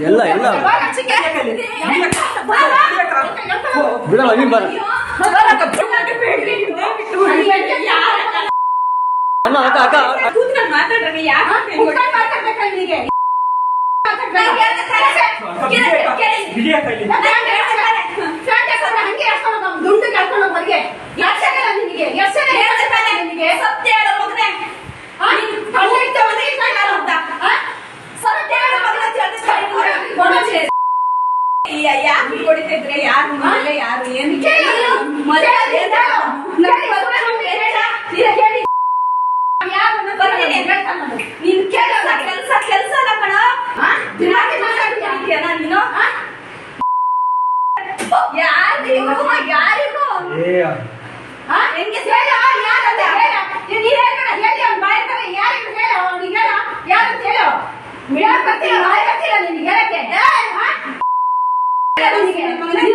ಎಲ್ಲ ಎಲ್ಲ ಬಿಡಲ್ಲ ನೀನ್ ಬರ ಅಮ್ಮ ಅಕ್ಕ ಅಕ್ಕ ಯಾರು ಹೊಡಿತಿದ್ರೆ ಯಾರು ಯಾರು ಏನು ನೀನ್ ಕೆಲಸ ಕೆಲಸ ಅಲ್ಲ ಕಣ ನೀನು ಯಾರಿಗೂ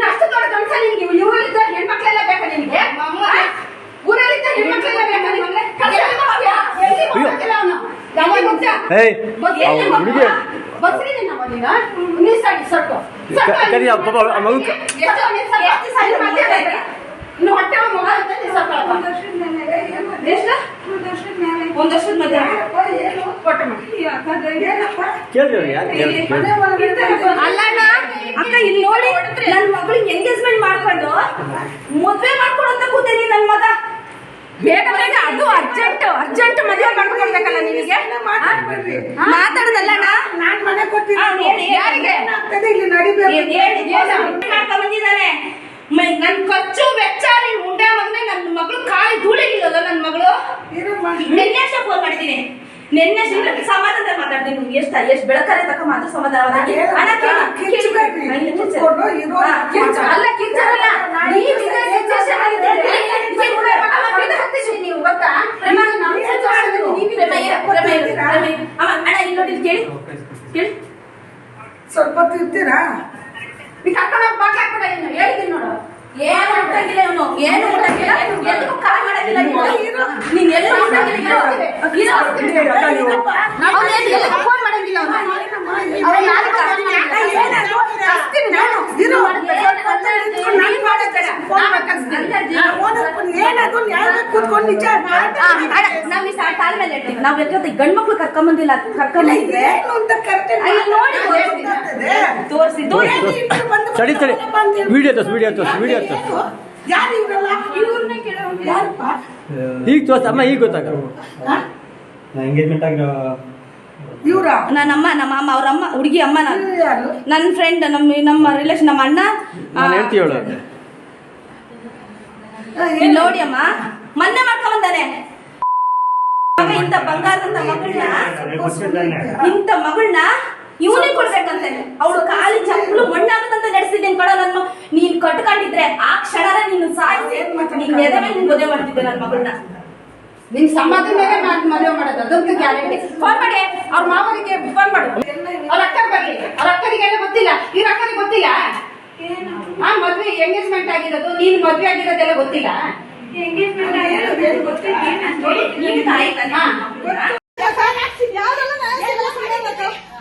ಅಷ್ಟು ದೊಡ್ಡ ಗಂಡ ನಿನಗೆ ಊರಲ್ಲಿದ್ದ ಹೆಣ್ಮಕ್ಳೆಲ್ಲ ಬೇಕಾ ನಿನಗೆ ಊರಲ್ಲಿದ್ದ ಹೆಣ್ಮಕ್ಳೆಲ್ಲ ಬೇಕಾ ನಿಮಗೆ ಒಂದ್ ವರ್ಷದ ಮಧ್ಯ ಅಲ್ಲಣ್ಣ ಅಕ್ಕ ಇಲ್ಲಿ ನೋಡಿ ನನ್ ಮಗಳಿಗೆ ಎಂಗೇಜ್ಮೆಂಟ್ ಮಾಡ್ಕೊಂಡು ಮದ್ವೆ ಮಾಡ್ಕೊಡಂತ ಕೂತೇನಿ ನನ್ ಮಗ ಬೇಗ ಬೇಗ ಅದು ಅರ್ಜೆಂಟ್ ಅರ್ಜೆಂಟ್ ಮದುವೆ ಮಾಡ್ಕೊಡ್ಬೇಕಲ್ಲ ನಿನಗೆ ಮಾತಾಡೋದಲ್ಲಣ್ಣ ನಾನ್ ಮನೆ ಕೊಟ್ಟಿದ್ದೀನಿ ಯಾರಿಗೆ ಬಂದಿದ್ದಾನೆ ನನ್ ಖರ್ಚು ವೆಚ್ಚ ನಿನ್ ಮುಂಡೆ ಮಗನೇ ನನ್ನ ಮಗಳು ಕಾಲಿ ಧೂಳಿಗಿಲ್ಲದ ನನ್ನ ಮಗಳು ನಿನ್ನೆ ಫೋನ್ ಮಾಡಿದ್ದೀನಿ ನಿನ್ನೆ ಸಮಾಧಾನ ಮಾತಾಡ್ತೀನಿ ಎಷ್ಟು ಬೆಳಕರೆ ತಕ್ಕ ಮಾತ್ರ ಸಮಾಧಾನ ನೀವು ಗೊತ್ತಾ ಅಣ್ಣ ಇಲ್ಲಿ ಕೇಳಿ ಕೇಳಿ ಸ್ವಲ್ಪ ಇರ್ತೀರಾ ಹೇಳಿದ್ದೀನಿ ನೋಡು ಏನು ಮುಟ್ಟಂಗಿಲ್ಲ ಇವನು ಏನು ಮುಟ್ಟಂಗಿಲ್ಲ ಎಲ್ಲಿಗೂ ಕಾಲ ಮಾಡಂಗಿಲ್ಲ ನೀನ್ ಎಲ್ಲ ಫೋನ್ ಮಾಡಂಗಿಲ್ಲ ನಾವ್ ಗಂಡ್ ಮಕ್ಳು ಕರ್ಕೊಂಬಂದಿಲ್ಲ ಕರ್ಕೊಂಬಂದಿದ್ರೆ ತೋರಿಸಿ ವಿಡಿಯೋ ಈಗ ತೋರ್ಸ ಅಮ್ಮ ಈಗ ಗೊತ್ತಾಗ ನನ್ನಮ್ಮ ನಮ್ಮ ಅಮ್ಮ ಅವ್ರಮ್ಮ ಹುಡುಗಿ ಅಮ್ಮ ನನ್ನ ಫ್ರೆಂಡ್ ನಮ್ಮ ರಿಲೇಷನ್ ನಮ್ಮ ಅಣ್ಣ ಹೇಳ್ತೀವಳು ನೋಡಿ ಅಮ್ಮ ಮೊನ್ನೆ ಮಾಡ್ಕೊಂಬಂದಾನೆ ಇಂಥ ಬಂಗಾರದಂತ ಮಗಳನ್ನ ಇವನೇ ಕೊಡ್ಬೇಕಂತೆ ಅವಳು ಖಾಲಿ ಚಪ್ಪಲು ಮಣ್ಣಾಗದಂತ ನಡೆಸಿದ್ದೀನಿ ಕೊಡ ನನ್ನ ನೀನ್ ಕಟ್ಕೊಂಡಿದ್ರೆ ಆ ಕ್ಷಣ ನೀನು ಸಾಯಿಸಿ ನೀನ್ ಎದೆ ಮೇಲೆ ನಿನ್ ಮದುವೆ ಮಾಡ್ತಿದ್ದೆ ನನ್ನ ಮಗಳನ್ನ ನಿನ್ ಸಮಾಧಿ ಮೇಲೆ ಮದುವೆ ಮಾಡೋದು ಅದಂತೂ ಗ್ಯಾರಂಟಿ ಫೋನ್ ಮಾಡಿ ಅವ್ರ ಮಾವನಿಗೆ ಫೋನ್ ಮಾಡು ಅವ್ರ ಅಕ್ಕ ಬರ್ಲಿ ಅವ್ರ ಅಕ್ಕನಿಗೆಲ್ಲ ಗೊತ್ತಿಲ್ಲ ಇವ್ರ ಅಕ್ಕನಿಗೆ ಗೊತ್ತಿಲ್ಲ ಮದ್ವೆ ಎಂಗೇಜ್ಮೆಂಟ್ ಆಗಿರೋದು ನೀನ್ ಮದ್ವೆ ಆಗಿರೋದೆಲ್ಲ ಗೊತ್ತಿಲ್ಲ ಎಂಗೇಜ್ಮೆಂಟ್ ಆಗಿರೋದು ಗೊತ್ತಿಲ್ಲ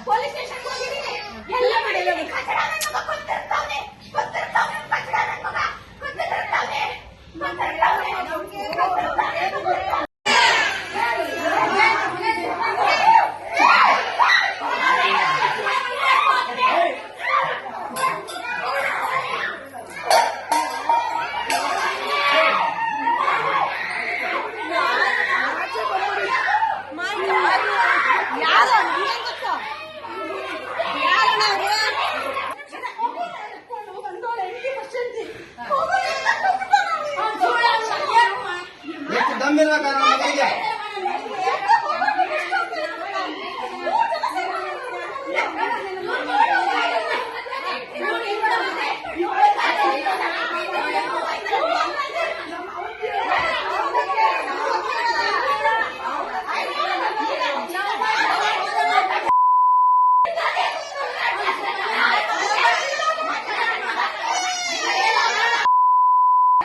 ಪೊಲೀಸ್ ಸ್ಟೇಷನ್ ಹೋಗಿದ್ದೀನಿ ಎಲ್ಲ ಮಾಡಿಲ್ಲ दम मिला